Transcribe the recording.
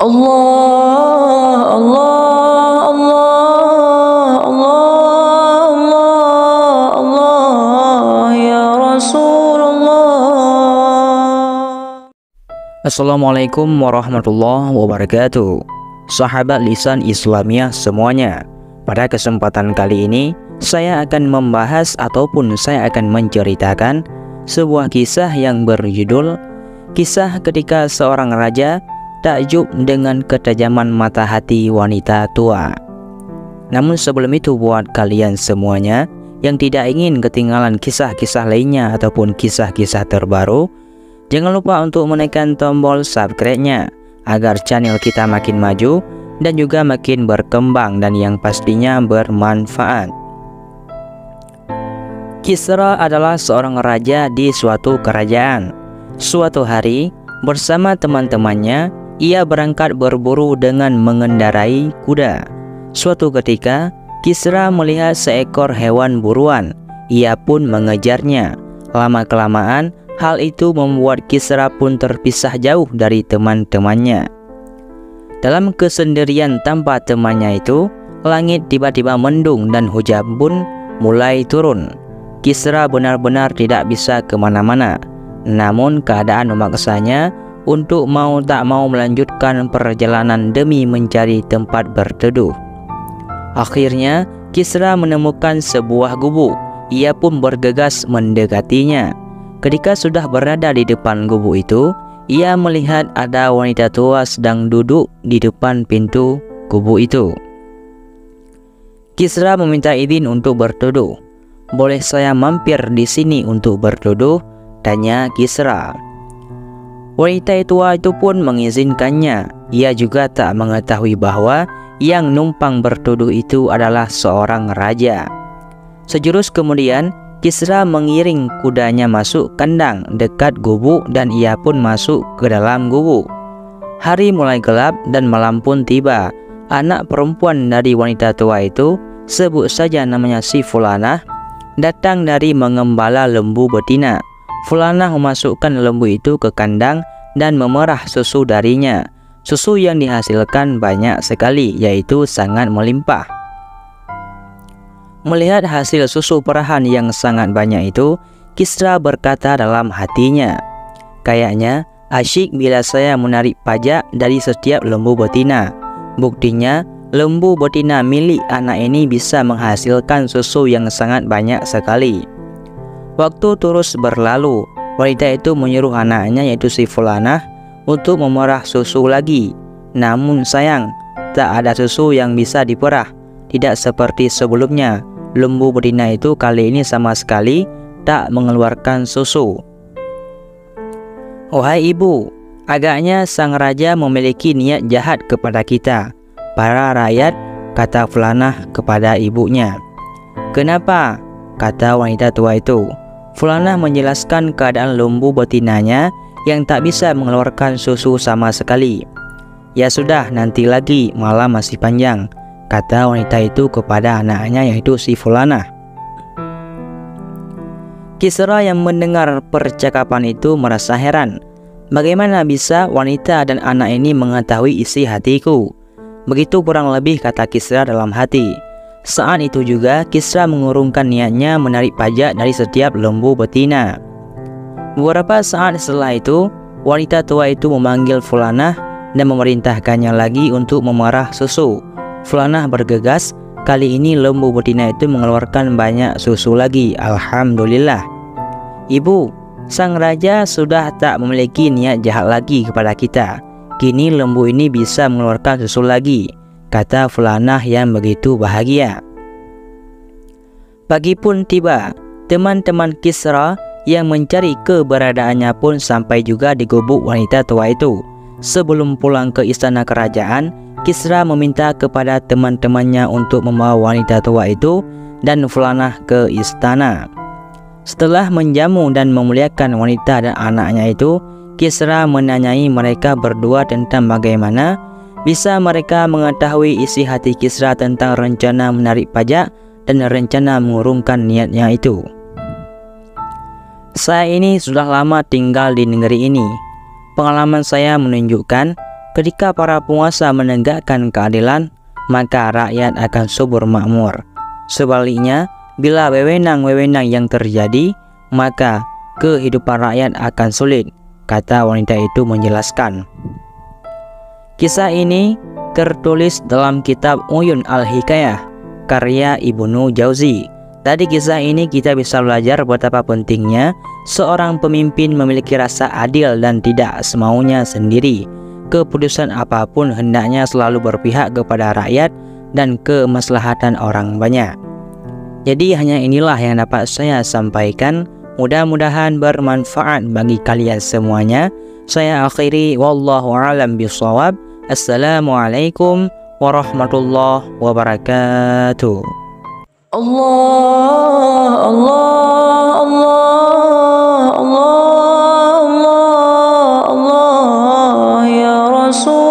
Allah, Allah, Allah, Allah, Allah, Allah, ya Rasulullah. Assalamualaikum warahmatullahi wabarakatuh. Sahabat lisan Islamiyah semuanya, pada kesempatan kali ini saya akan membahas ataupun saya akan menceritakan sebuah kisah yang berjudul Kisah ketika seorang raja takjub dengan ketajaman mata hati wanita tua. Namun sebelum itu, buat kalian semuanya yang tidak ingin ketinggalan kisah-kisah lainnya ataupun kisah-kisah terbaru, jangan lupa untuk menekan tombol subscribe-nya agar channel kita makin maju dan juga makin berkembang dan yang pastinya bermanfaat. Kisra adalah seorang raja di suatu kerajaan. Suatu hari, bersama teman-temannya, ia berangkat berburu dengan mengendarai kuda. Suatu ketika, Kisra melihat seekor hewan buruan. Ia pun mengejarnya. Lama-kelamaan, hal itu membuat Kisra pun terpisah jauh dari teman-temannya. Dalam kesendirian tanpa temannya itu, langit tiba-tiba mendung dan hujan pun mulai turun. Kisra benar-benar tidak bisa kemana-mana. Namun keadaan memaksanya untuk mau tak mau melanjutkan perjalanan demi mencari tempat berteduh. Akhirnya, Kisra menemukan sebuah gubuk. Ia pun bergegas mendekatinya. Ketika sudah berada di depan gubuk itu, ia melihat ada wanita tua sedang duduk di depan pintu gubuk itu. Kisra meminta izin untuk berteduh. "Boleh saya mampir di sini untuk berteduh?" tanya Kisra. Wanita tua itu pun mengizinkannya. Ia juga tak mengetahui bahwa yang numpang berteduh itu adalah seorang raja. Sejurus kemudian, Kisra mengiring kudanya masuk kandang dekat gubuk dan ia pun masuk ke dalam gubuk. Hari mulai gelap dan malam pun tiba. Anak perempuan dari wanita tua itu, sebut saja namanya si Fulanah, datang dari mengembala lembu betina. Fulanah memasukkan lembu itu ke kandang dan memerah susu darinya. Susu yang dihasilkan banyak sekali, yaitu sangat melimpah. Melihat hasil susu perahan yang sangat banyak itu, Kisra berkata dalam hatinya, "Kayaknya asyik bila saya menarik pajak dari setiap lembu betina. Buktinya, lembu betina milik anak ini bisa menghasilkan susu yang sangat banyak sekali." Waktu terus berlalu. Wanita itu menyuruh anaknya, yaitu si Fulanah, untuk memerah susu lagi. Namun sayang, tak ada susu yang bisa diperah. Tidak seperti sebelumnya, lembu betina itu kali ini sama sekali tak mengeluarkan susu. "Wahai ibu, agaknya sang raja memiliki niat jahat kepada kita, para rakyat," kata Fulanah kepada ibunya. "Kenapa?" kata wanita tua itu. Fulanah menjelaskan keadaan lembu betinanya yang tak bisa mengeluarkan susu sama sekali. "Ya sudah, nanti lagi, malam masih panjang," kata wanita itu kepada anaknya, yaitu si Fulanah. Kisra yang mendengar percakapan itu merasa heran. Bagaimana bisa wanita dan anak ini mengetahui isi hatiku? Begitu kurang lebih, kata Kisra dalam hati. Saat itu juga Kisra mengurungkan niatnya menarik pajak dari setiap lembu betina. Beberapa saat setelah itu, wanita tua itu memanggil Fulanah dan memerintahkannya lagi untuk memerah susu. Fulanah bergegas. Kali ini lembu betina itu mengeluarkan banyak susu lagi. Alhamdulillah. "Ibu, sang raja sudah tak memiliki niat jahat lagi kepada kita. Kini lembu ini bisa mengeluarkan susu lagi," kata Fulanah yang begitu bahagia. Pagi pun tiba. Teman-teman Kisra yang mencari keberadaannya pun sampai juga di gubuk wanita tua itu. Sebelum pulang ke istana kerajaan, Kisra meminta kepada teman-temannya untuk membawa wanita tua itu dan Fulanah ke istana. Setelah menjamu dan memuliakan wanita dan anaknya itu, Kisra menanyai mereka berdua tentang bagaimana bisa mereka mengetahui isi hati Kisra tentang rencana menarik pajak dan rencana mengurungkan niatnya itu. "Saya ini sudah lama tinggal di negeri ini. Pengalaman saya menunjukkan Ketika para penguasa menegakkan keadilan, maka rakyat akan subur makmur. Sebaliknya, bila wewenang-wewenang yang terjadi, maka kehidupan rakyat akan sulit, kata wanita itu menjelaskan. Kisah ini tertulis dalam kitab Uyun Al-Hikayah, karya Ibnu Jauzi. Dari kisah ini kita bisa belajar betapa pentingnya seorang pemimpin memiliki rasa adil dan tidak semaunya sendiri. Keputusan apapun hendaknya selalu berpihak kepada rakyat dan kemaslahatan orang banyak. Jadi hanya inilah yang dapat saya sampaikan. Mudah-mudahan bermanfaat bagi kalian semuanya. Saya akhiri, wallahu a'lam bishawab. Assalamualaikum warahmatullahi wabarakatuh. Allah, Allah, Allah, Allah, Allah, Allah, ya Rasul.